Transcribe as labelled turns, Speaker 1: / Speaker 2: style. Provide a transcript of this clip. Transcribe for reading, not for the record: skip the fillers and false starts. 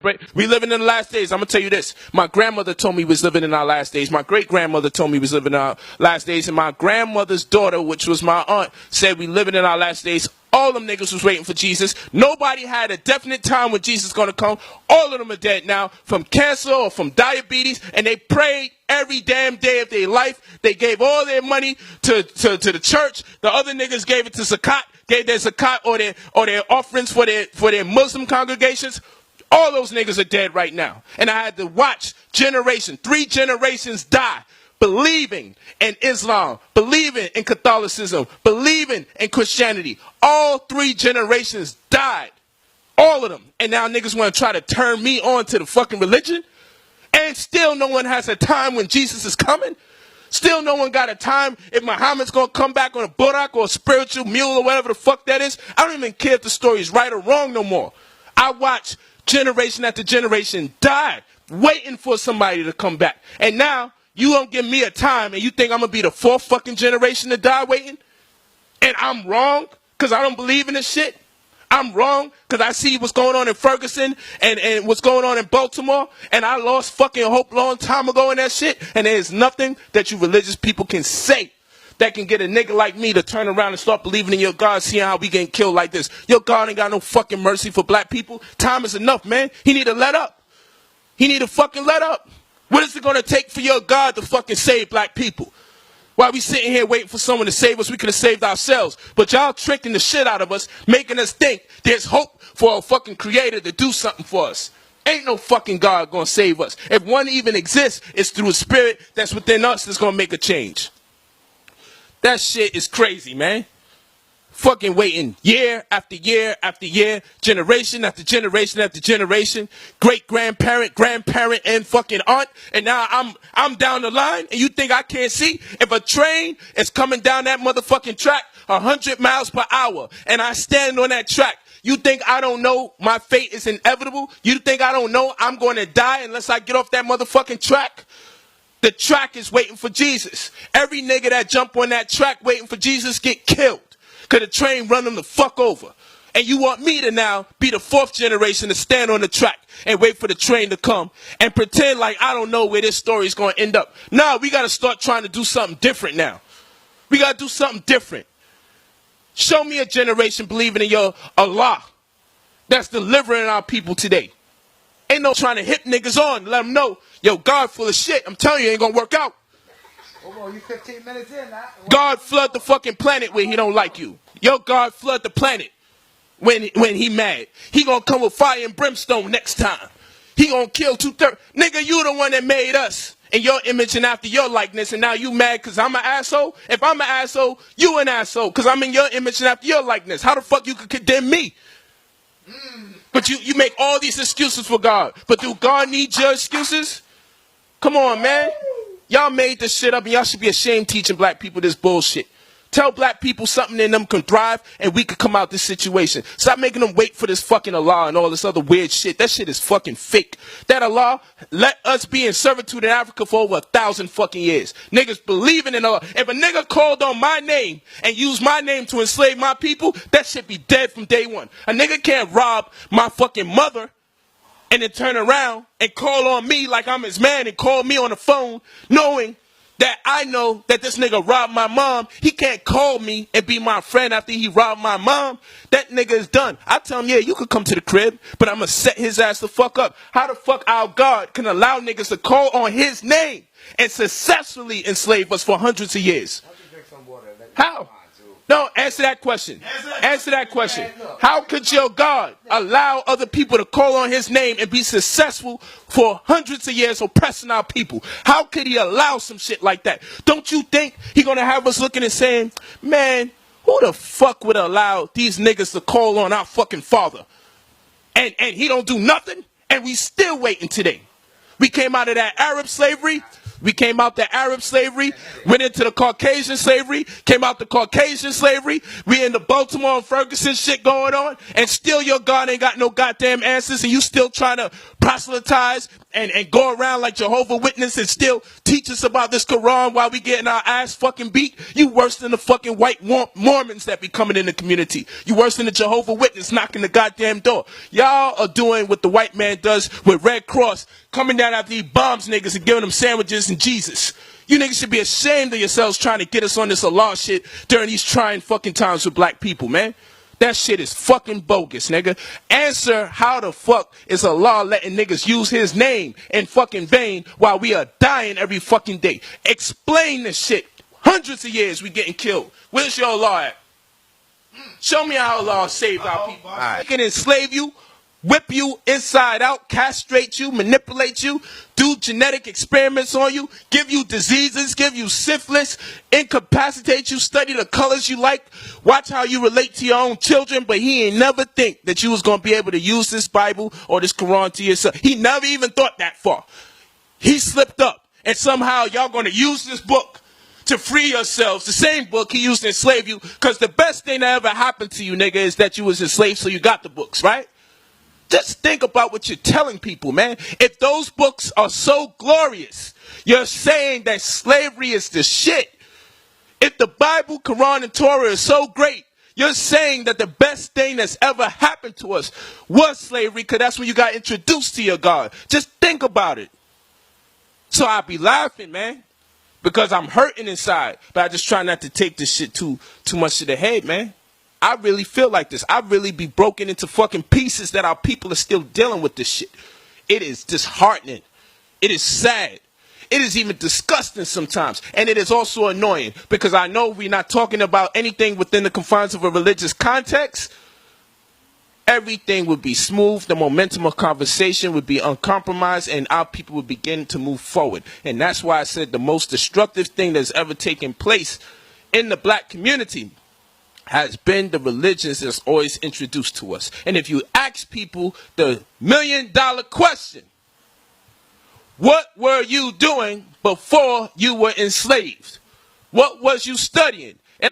Speaker 1: right? We living in the last days. I'm going to tell you this. My grandmother told me we was living in our last days. My great-grandmother told me we was living in our last days. And my grandmother's daughter, which was my aunt, said we living in our last days. All them niggas was waiting for Jesus. Nobody had a definite time when Jesus is going to come. All of them are dead now from cancer or from diabetes. And they prayed every damn day of their life. They gave all their money to the church. The other niggas gave it to zakat. Gave their zakat or their offerings for their Muslim congregations. All those niggas are dead right now. And I had to watch 3 generations die. Believing in Islam, believing in Catholicism, believing in Christianity. All 3 generations died. All of them. And now niggas want to try to turn me on to the fucking religion. And still no one has a time when Jesus is coming. Still no one got a time if Muhammad's going to come back on a Burak or a spiritual mule or whatever the fuck that is. I don't even care if the story is right or wrong no more. I watch generation after generation die waiting for somebody to come back. And now you don't give me a time and you think I'm going to be the 4th fucking generation to die waiting? And I'm wrong because I don't believe in this shit? I'm wrong because I see what's going on in Ferguson and what's going on in Baltimore, and I lost fucking hope long time ago in that shit, and there's nothing that you religious people can say that can get a nigga like me to turn around and start believing in your God, seeing how we getting killed like this. Your God ain't got no fucking mercy for black people. Time is enough, man. He need to let up. He need to fucking let up. What is it going to take for your God to fucking save black people? While we sitting here waiting for someone to save us, we could have saved ourselves. But y'all tricking the shit out of us, making us think there's hope for a fucking creator to do something for us. Ain't no fucking God going to save us. If one even exists, it's through a spirit that's within us that's going to make a change. That shit is crazy, man. Fucking waiting year after year after year, generation after generation after generation, great-grandparent, grandparent, and fucking aunt, and now I'm down the line, and you think I can't see? If a train is coming down that motherfucking track 100 miles per hour, and I stand on that track, you think I don't know my fate is inevitable? You think I don't know I'm going to die unless I get off that motherfucking track? The track is waiting for Jesus. Every nigga that jump on that track waiting for Jesus get killed. Because the train run them the fuck over. And you want me to now be the 4th generation to stand on the track and wait for the train to come and pretend like I don't know where this story is going to end up. No, we got to start trying to do something different now. We got to do something different. Show me a generation believing in your Allah that's delivering our people today. Ain't no trying to hit niggas on, let them know, yo, God full of shit. I'm telling you, it ain't going to work out.
Speaker 2: Oh, you 15 minutes in now.
Speaker 1: God flood the fucking planet when he don't like you. Yo, God flood the planet when he mad. He gonna come with fire and brimstone next time. He gonna kill 2/3. Nigga, you the one that made us in your image and after your likeness, and now you mad because I'm an asshole? If I'm an asshole, you an asshole because I'm in your image and after your likeness. How the fuck you could condemn me? But you make all these excuses for God. But do God need your excuses? Come on, man. Y'all made this shit up and y'all should be ashamed teaching black people this bullshit. Tell black people something in them can thrive and we could come out this situation. Stop making them wait for this fucking Allah and all this other weird shit. That shit is fucking fake. That Allah let us be in servitude in Africa for over 1,000 fucking years. Niggas believing in Allah. If a nigga called on my name and used my name to enslave my people, that shit be dead from day one. A nigga can't rob my fucking mother and then turn around and call on me like I'm his man and call me on the phone knowing that I know that this nigga robbed my mom. He can't call me and be my friend after he robbed my mom. That nigga is done. I tell him, yeah, you could come to the crib, but I'm going to set his ass the fuck up. How the fuck our God can allow niggas to call on his name and successfully enslave us for hundreds of years? How? No, answer that question. Answer that question. How could your God allow other people to call on his name and be successful for hundreds of years oppressing our people? How could he allow some shit like that? Don't you think he gonna have us looking and saying, man, who the fuck would allow these niggas to call on our fucking father? And he don't do nothing, and we still waiting today. We came out of that Arab slavery. We came out the Arab slavery, went into the Caucasian slavery, came out the Caucasian slavery. We in the Baltimore and Ferguson shit going on, and still your God ain't got no goddamn answers, and you still trying to proselytize and go around like Jehovah's Witness and still teach us about this Quran while we getting our ass fucking beat. You worse than the fucking white Mormons that be coming in the community. You worse than the Jehovah's Witness knocking the goddamn door. Y'all are doing what the white man does with Red Cross, coming down after these bombs niggas and giving them sandwiches and Jesus. You niggas should be ashamed of yourselves trying to get us on this Allah shit during these trying fucking times with black people, man. That shit is fucking bogus, nigga. Answer how the fuck is Allah letting niggas use his name in fucking vain while we are dying every fucking day? Explain this shit. Hundreds of years we getting killed. Where's your Allah at? Show me how Allah saved our people. They can enslave you, whip you inside out, castrate you, manipulate you, do genetic experiments on you, give you diseases, give you syphilis, incapacitate you, study the colors you like, watch how you relate to your own children, but he ain't never think that you was going to be able to use this Bible or this Quran to yourself. He never even thought that far. He slipped up, and somehow y'all going to use this book to free yourselves. The same book he used to enslave you, because the best thing that ever happened to you, nigga, is that you was enslaved, so you got the books, right? Just think about what you're telling people, man. If those books are so glorious, you're saying that slavery is the shit. If the Bible, Quran, and Torah is so great, you're saying that the best thing that's ever happened to us was slavery, because that's when you got introduced to your God. Just think about it. So I'll be laughing, man, because I'm hurting inside, but I just try not to take this shit too much to the head, man. I really feel like this. I really be broken into fucking pieces that our people are still dealing with this shit. It is disheartening. It is sad. It is even disgusting sometimes. And it is also annoying, because I know we're not talking about anything within the confines of a religious context. Everything would be smooth. The momentum of conversation would be uncompromised, and our people would begin to move forward. And that's why I said the most destructive thing that's ever taken place in the black community has been the religions that's always introduced to us. And if you ask people the $1,000,000 question, what were you doing before you were enslaved? What was you studying?